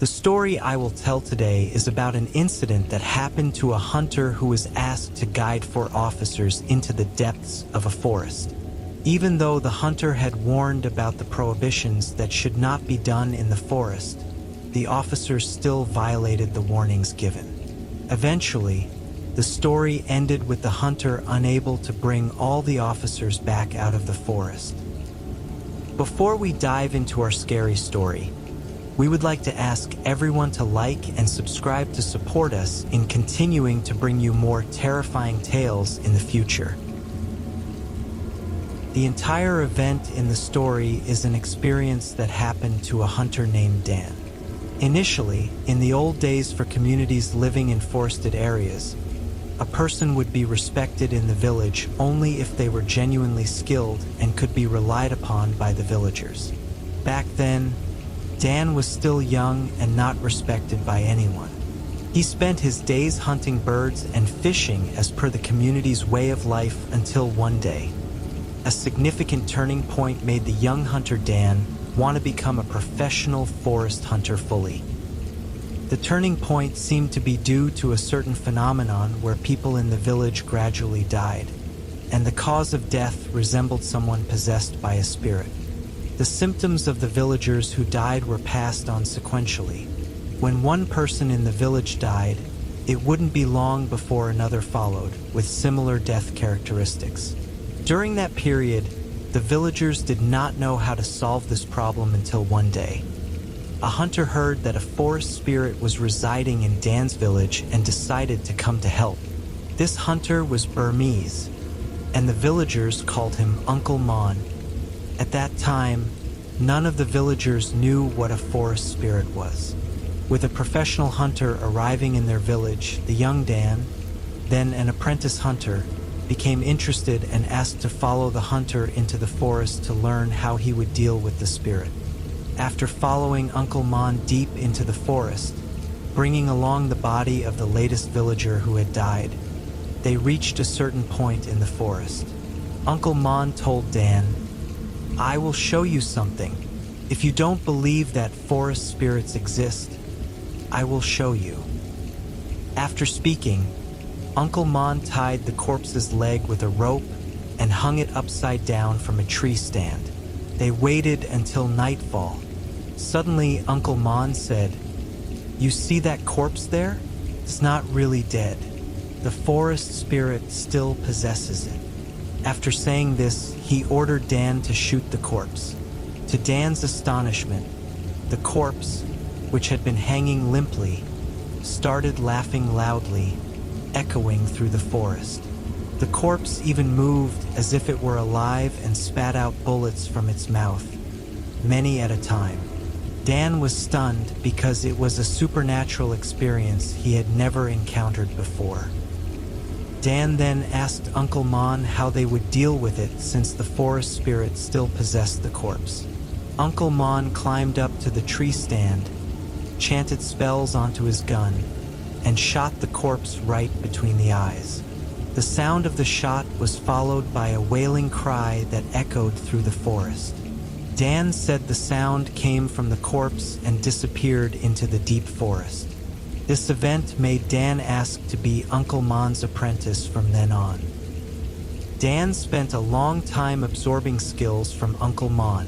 The story I will tell today is about an incident that happened to a hunter who was asked to guide 4 officers into the depths of a forest. Even though the hunter had warned about the prohibitions that should not be done in the forest, the officers still violated the warnings given. Eventually, the story ended with the hunter unable to bring all the officers back out of the forest. Before we dive into our scary story, we would like to ask everyone to like and subscribe to support us in continuing to bring you more terrifying tales in the future. The entire event in the story is an experience that happened to a hunter named Dan. Initially, in the old days for communities living in forested areas, a person would be respected in the village only if they were genuinely skilled and could be relied upon by the villagers. Back then, Dan was still young and not respected by anyone. He spent his days hunting birds and fishing as per the community's way of life until one day, a significant turning point made the young hunter Dan want to become a professional forest hunter fully. The turning point seemed to be due to a certain phenomenon where people in the village gradually died, and the cause of death resembled someone possessed by a spirit. The symptoms of the villagers who died were passed on sequentially. When one person in the village died, it wouldn't be long before another followed, with similar death characteristics. During that period, the villagers did not know how to solve this problem until one day. A hunter heard that a forest spirit was residing in Dan's village and decided to come to help. This hunter was Burmese, and the villagers called him Uncle Mon. At that time, none of the villagers knew what a forest spirit was. With a professional hunter arriving in their village, the young Dan, then an apprentice hunter, became interested and asked to follow the hunter into the forest to learn how he would deal with the spirit. After following Uncle Mon deep into the forest, bringing along the body of the latest villager who had died, they reached a certain point in the forest. Uncle Mon told Dan, "I will show you something. If you don't believe that forest spirits exist, I will show you." After speaking, Uncle Mon tied the corpse's leg with a rope and hung it upside down from a tree stand. They waited until nightfall. Suddenly, Uncle Mon said, "You see that corpse there? It's not really dead. The forest spirit still possesses it." After saying this, he ordered Dan to shoot the corpse. To Dan's astonishment, the corpse, which had been hanging limply, started laughing loudly, echoing through the forest. The corpse even moved as if it were alive and spat out bullets from its mouth, many at a time. Dan was stunned because it was a supernatural experience he had never encountered before. Dan then asked Uncle Mon how they would deal with it since the forest spirit still possessed the corpse. Uncle Mon climbed up to the tree stand, chanted spells onto his gun, and shot the corpse right between the eyes. The sound of the shot was followed by a wailing cry that echoed through the forest. Dan said the sound came from the corpse and disappeared into the deep forest. This event made Dan ask to be Uncle Mon's apprentice from then on. Dan spent a long time absorbing skills from Uncle Mon,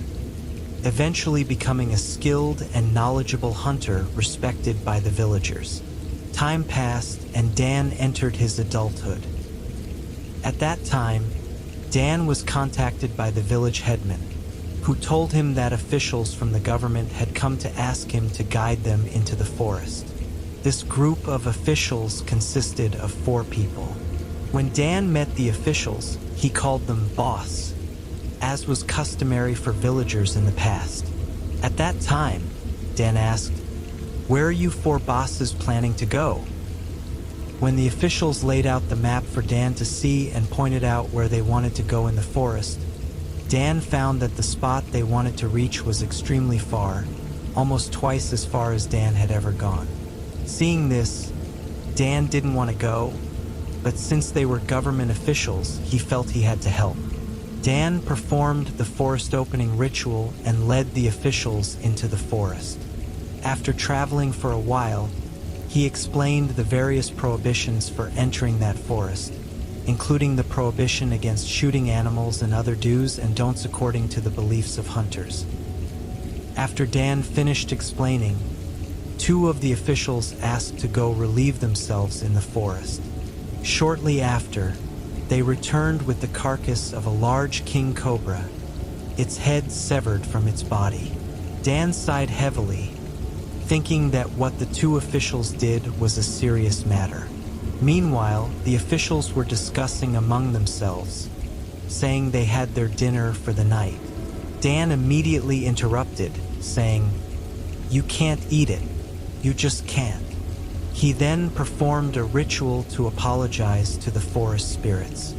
eventually becoming a skilled and knowledgeable hunter respected by the villagers. Time passed and Dan entered his adulthood. At that time, Dan was contacted by the village headman, who told him that officials from the government had come to ask him to guide them into the forest. This group of officials consisted of 4 people. When Dan met the officials, he called them boss, as was customary for villagers in the past. At that time, Dan asked, "Where are you 4 bosses planning to go?" When the officials laid out the map for Dan to see and pointed out where they wanted to go in the forest, Dan found that the spot they wanted to reach was extremely far, almost twice as far as Dan had ever gone. Seeing this, Dan didn't want to go, but since they were government officials, he felt he had to help. Dan performed the forest opening ritual and led the officials into the forest. After traveling for a while, he explained the various prohibitions for entering that forest, including the prohibition against shooting animals and other do's and don'ts according to the beliefs of hunters. After Dan finished explaining, two of the officials asked to go relieve themselves in the forest. Shortly after, they returned with the carcass of a large king cobra, its head severed from its body. Dan sighed heavily, thinking that what the two officials did was a serious matter. Meanwhile, the officials were discussing among themselves, saying they had their dinner for the night. Dan immediately interrupted, saying, "You can't eat it. You just can't." He then performed a ritual to apologize to the forest spirits.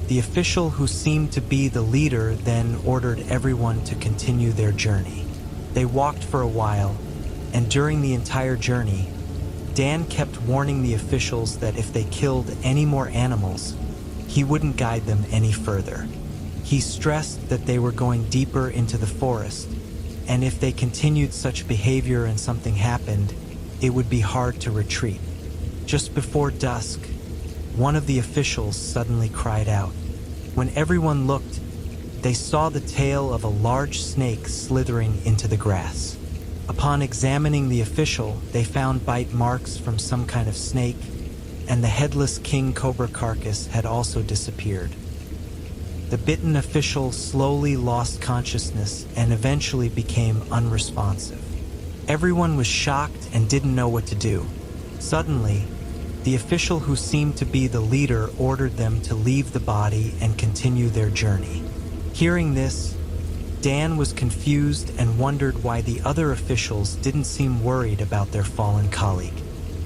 The official who seemed to be the leader then ordered everyone to continue their journey. They walked for a while, and during the entire journey, Dan kept warning the officials that if they killed any more animals, he wouldn't guide them any further. He stressed that they were going deeper into the forest, and if they continued such behavior and something happened, it would be hard to retreat. Just before dusk, one of the officials suddenly cried out. When everyone looked, they saw the tail of a large snake slithering into the grass. Upon examining the official, they found bite marks from some kind of snake, and the headless king cobra carcass had also disappeared. The bitten official slowly lost consciousness and eventually became unresponsive. Everyone was shocked and didn't know what to do. Suddenly, the official who seemed to be the leader ordered them to leave the body and continue their journey. Hearing this, Dan was confused and wondered why the other officials didn't seem worried about their fallen colleague.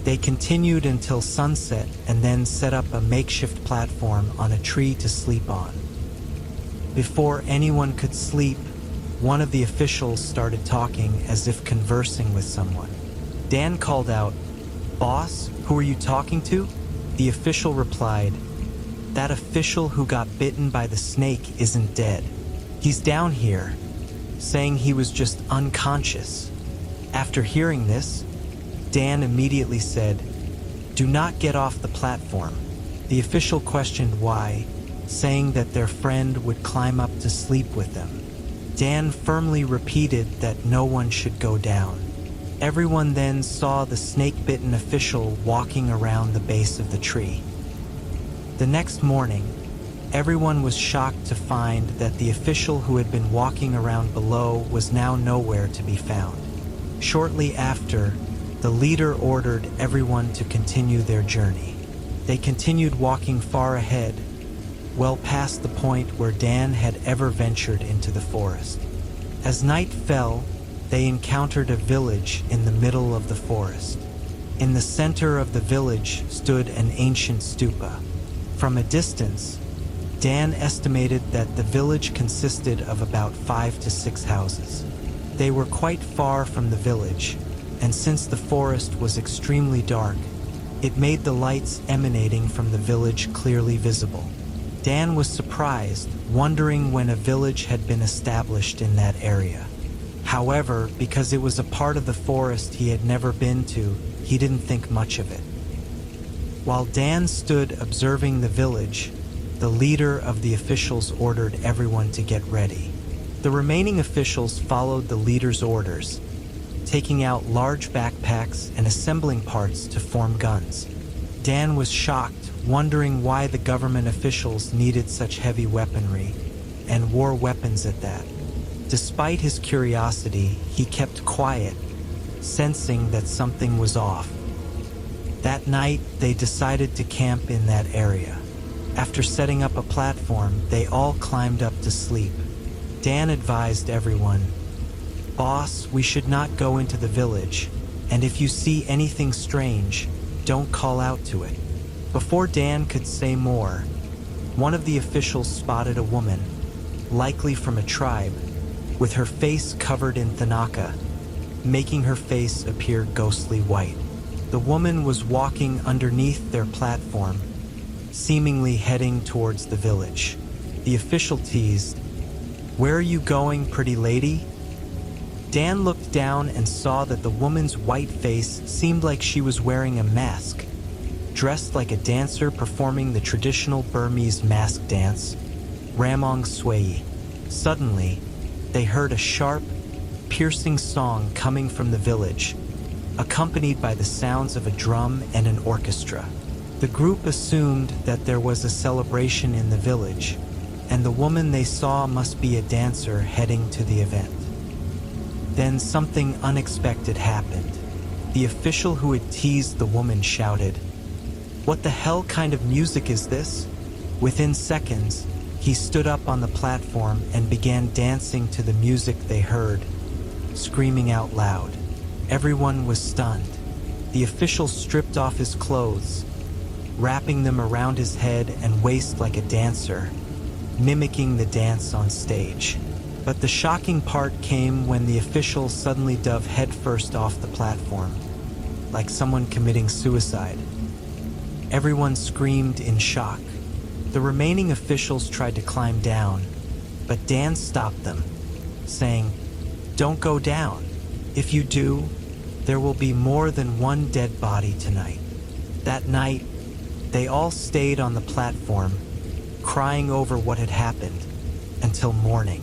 They continued until sunset and then set up a makeshift platform on a tree to sleep on. Before anyone could sleep, one of the officials started talking as if conversing with someone. Dan called out, "Boss, who are you talking to?" The official replied, "That official who got bitten by the snake isn't dead. He's down here," saying he was just unconscious. After hearing this, Dan immediately said, "Do not get off the platform." The official questioned why, saying that their friend would climb up to sleep with them. Dan firmly repeated that no one should go down. Everyone then saw the snake-bitten official walking around the base of the tree. The next morning, everyone was shocked to find that the official who had been walking around below was now nowhere to be found. Shortly after, the leader ordered everyone to continue their journey. They continued walking far ahead, well past the point where Dan had ever ventured into the forest. As night fell, they encountered a village in the middle of the forest. In the center of the village stood an ancient stupa. From a distance, Dan estimated that the village consisted of about 5 to 6 houses. They were quite far from the village, and since the forest was extremely dark, it made the lights emanating from the village clearly visible. Dan was surprised, wondering when a village had been established in that area. However, because it was a part of the forest he had never been to, he didn't think much of it. While Dan stood observing the village, the leader of the officials ordered everyone to get ready. The remaining officials followed the leader's orders, taking out large backpacks and assembling parts to form guns. Dan was shocked, wondering why the government officials needed such heavy weaponry, and war weapons at that. Despite his curiosity, he kept quiet, sensing that something was off. That night, they decided to camp in that area. After setting up a platform, they all climbed up to sleep. Dan advised everyone, "Boss, we should not go into the village, and if you see anything strange, don't call out to it." Before Dan could say more, one of the officials spotted a woman, likely from a tribe, with her face covered in thanaka, making her face appear ghostly white. The woman was walking underneath their platform, seemingly heading towards the village. The official teased, "Where are you going, pretty lady?" Dan looked down and saw that the woman's white face seemed like she was wearing a mask, dressed like a dancer performing the traditional Burmese mask dance, Ramong Sway. Suddenly, they heard a sharp, piercing song coming from the village, accompanied by the sounds of a drum and an orchestra. The group assumed that there was a celebration in the village, and the woman they saw must be a dancer heading to the event. Then something unexpected happened. The official who had teased the woman shouted, "What the hell kind of music is this?" Within seconds, he stood up on the platform and began dancing to the music they heard, screaming out loud. Everyone was stunned. The official stripped off his clothes, wrapping them around his head and waist like a dancer, mimicking the dance on stage. But the shocking part came when the official suddenly dove headfirst off the platform, like someone committing suicide. Everyone screamed in shock. The remaining officials tried to climb down, but Dan stopped them, saying, "Don't go down. If you do, there will be more than one dead body tonight." That night, they all stayed on the platform, crying over what had happened, until morning.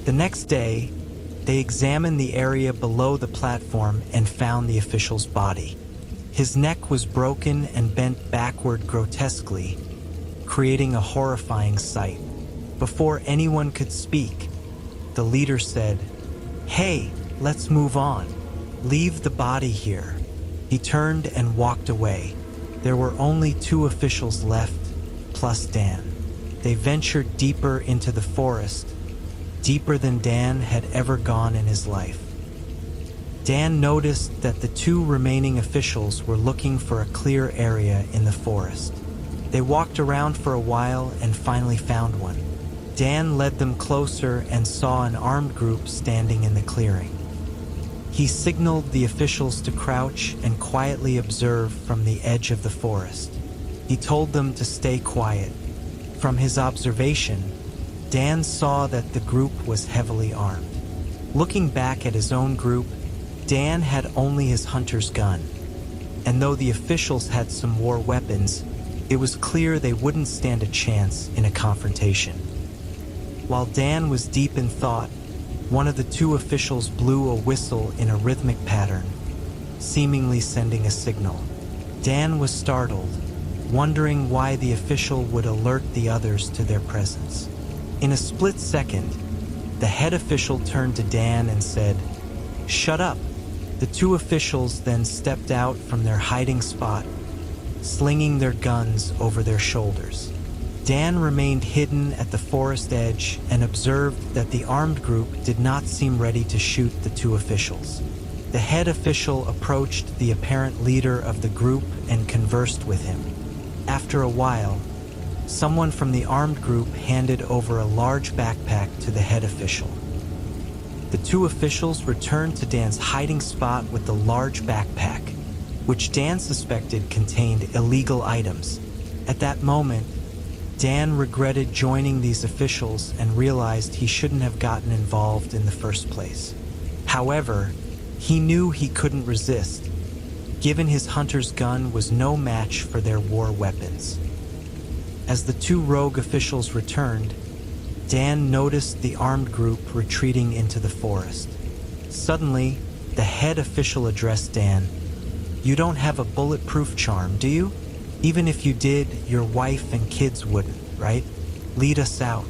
The next day, they examined the area below the platform and found the official's body. His neck was broken and bent backward grotesquely, creating a horrifying sight. Before anyone could speak, the leader said, "Hey, let's move on. Leave the body here." He turned and walked away. There were only 2 officials left, plus Dan. They ventured deeper into the forest, deeper than Dan had ever gone in his life. Dan noticed that the 2 remaining officials were looking for a clear area in the forest. They walked around for a while and finally found one. Dan led them closer and saw an armed group standing in the clearing. He signaled the officials to crouch and quietly observe from the edge of the forest. He told them to stay quiet. From his observation, Dan saw that the group was heavily armed. Looking back at his own group, Dan had only his hunter's gun, and though the officials had some war weapons, it was clear they wouldn't stand a chance in a confrontation. While Dan was deep in thought, one of the 2 officials blew a whistle in a rhythmic pattern, seemingly sending a signal. Dan was startled, wondering why the official would alert the others to their presence. In a split second, the head official turned to Dan and said, "Shut up." The 2 officials then stepped out from their hiding spot, slinging their guns over their shoulders. Dan remained hidden at the forest edge and observed that the armed group did not seem ready to shoot the 2 officials. The head official approached the apparent leader of the group and conversed with him. After a while, someone from the armed group handed over a large backpack to the head official. The 2 officials returned to Dan's hiding spot with the large backpack, which Dan suspected contained illegal items. At that moment, Dan regretted joining these officials and realized he shouldn't have gotten involved in the first place. However, he knew he couldn't resist, given his hunter's gun was no match for their war weapons. As the 2 rogue officials returned, Dan noticed the armed group retreating into the forest. Suddenly, the head official addressed Dan. "You don't have a bulletproof charm, do you? Even if you did, your wife and kids wouldn't, right? Lead us out.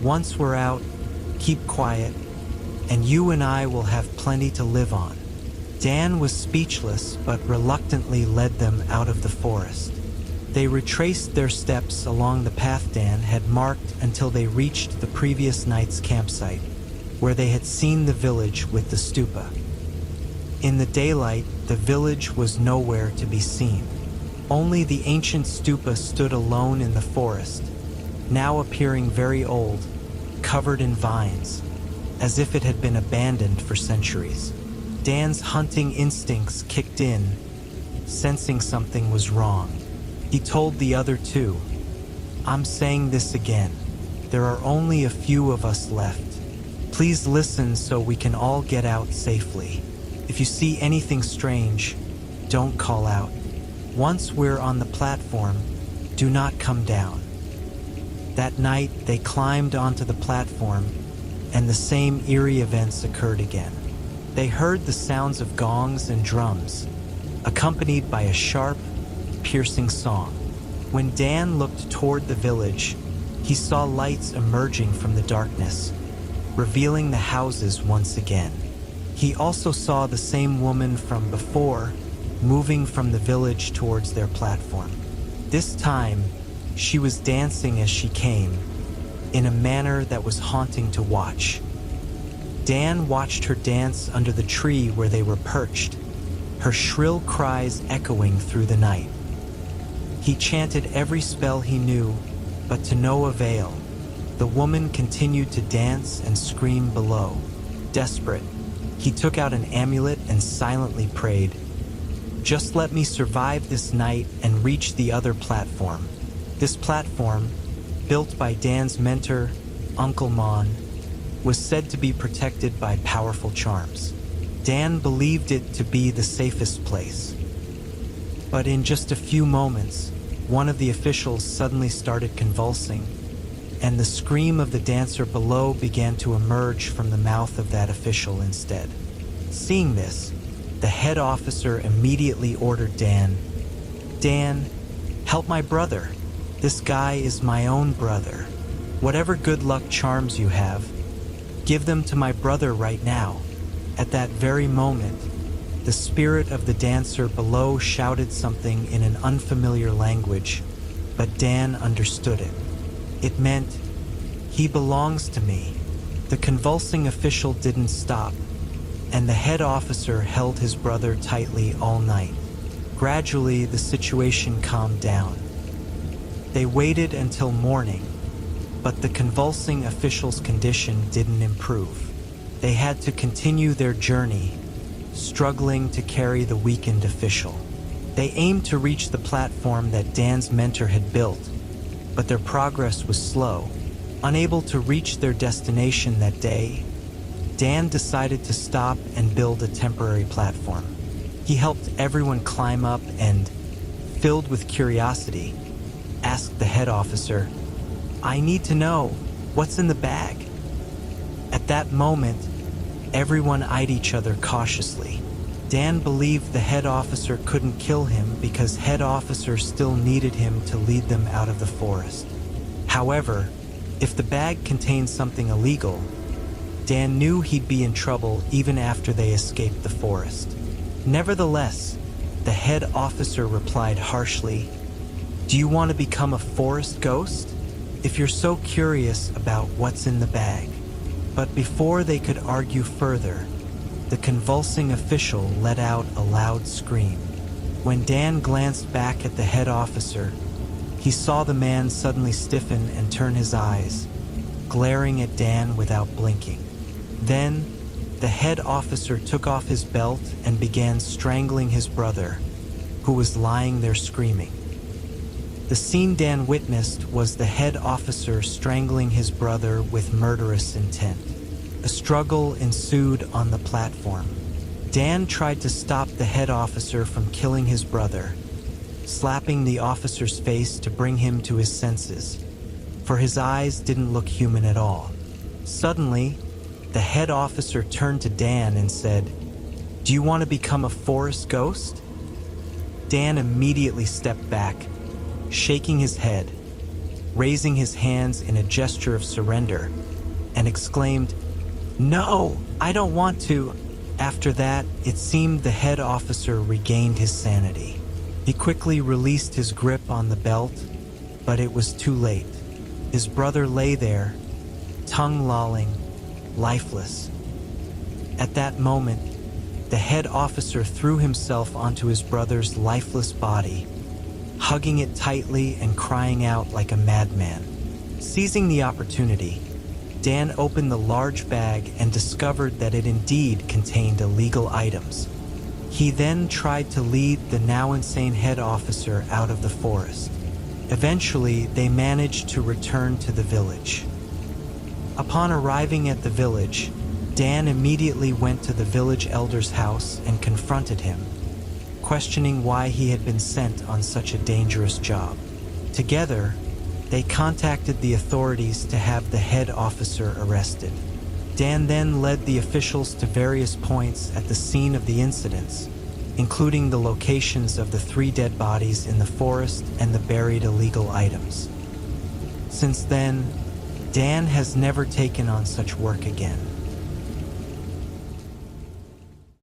Once we're out, keep quiet, and you and I will have plenty to live on." Dan was speechless, but reluctantly led them out of the forest. They retraced their steps along the path Dan had marked until they reached the previous night's campsite, where they had seen the village with the stupa. In the daylight, the village was nowhere to be seen. Only the ancient stupa stood alone in the forest, now appearing very old, covered in vines, as if it had been abandoned for centuries. Dan's hunting instincts kicked in, sensing something was wrong. He told the other 2, "I'm saying this again. There are only a few of us left. Please listen so we can all get out safely. If you see anything strange, don't call out. Once we're on the platform, do not come down." That night, they climbed onto the platform, and the same eerie events occurred again. They heard the sounds of gongs and drums, accompanied by a sharp, piercing song. When Dan looked toward the village, he saw lights emerging from the darkness, revealing the houses once again. He also saw the same woman from before, moving from the village towards their platform. This time, she was dancing as she came, in a manner that was haunting to watch. Dan watched her dance under the tree where they were perched, her shrill cries echoing through the night. He chanted every spell he knew, but to no avail. The woman continued to dance and scream below. Desperate, he took out an amulet and silently prayed, "Just let me survive this night and reach the other platform." This platform, built by Dan's mentor, Uncle Mon, was said to be protected by powerful charms. Dan believed it to be the safest place. But in just a few moments, one of the officials suddenly started convulsing, and the scream of the dancer below began to emerge from the mouth of that official instead. Seeing this, the head officer immediately ordered Dan, "Dan, help my brother. This guy is my own brother. Whatever good luck charms you have, give them to my brother right now." At that very moment, the spirit of the dancer below shouted something in an unfamiliar language, but Dan understood it. It meant, "He belongs to me." The convulsing official didn't stop, and the head officer held his brother tightly all night. Gradually, the situation calmed down. They waited until morning, but the convulsing official's condition didn't improve. They had to continue their journey, struggling to carry the weakened official. They aimed to reach the platform that Dan's mentor had built, but their progress was slow. Unable to reach their destination that day, Dan decided to stop and build a temporary platform. He helped everyone climb up and, filled with curiosity, asked the head officer, "I need to know, what's in the bag?" At that moment, everyone eyed each other cautiously. Dan believed the head officer couldn't kill him because head officer still needed him to lead them out of the forest. However, if the bag contained something illegal, Dan knew he'd be in trouble even after they escaped the forest. Nevertheless, the head officer replied harshly, "Do you want to become a forest ghost? If you're so curious about what's in the bag." But before they could argue further, the convulsing official let out a loud scream. When Dan glanced back at the head officer, he saw the man suddenly stiffen and turn his eyes, glaring at Dan without blinking. Then, the head officer took off his belt and began strangling his brother, who was lying there screaming. The scene Dan witnessed was the head officer strangling his brother with murderous intent. A struggle ensued on the platform. Dan tried to stop the head officer from killing his brother, slapping the officer's face to bring him to his senses, for his eyes didn't look human at all. Suddenly, the head officer turned to Dan and said, "Do you want to become a forest ghost?" Dan immediately stepped back, shaking his head, raising his hands in a gesture of surrender, and exclaimed, "No, I don't want to." After that, it seemed the head officer regained his sanity. He quickly released his grip on the belt, but it was too late. His brother lay there, tongue lolling, lifeless. At that moment, the head officer threw himself onto his brother's lifeless body, hugging it tightly and crying out like a madman. Seizing the opportunity, Dan opened the large bag and discovered that it indeed contained illegal items. He then tried to lead the now insane head officer out of the forest. Eventually, they managed to return to the village. Upon arriving at the village, Dan immediately went to the village elder's house and confronted him, questioning why he had been sent on such a dangerous job. Together, they contacted the authorities to have the head officer arrested. Dan then led the officials to various points at the scene of the incidents, including the locations of the 3 dead bodies in the forest and the buried illegal items. Since then, Dan has never taken on such work again.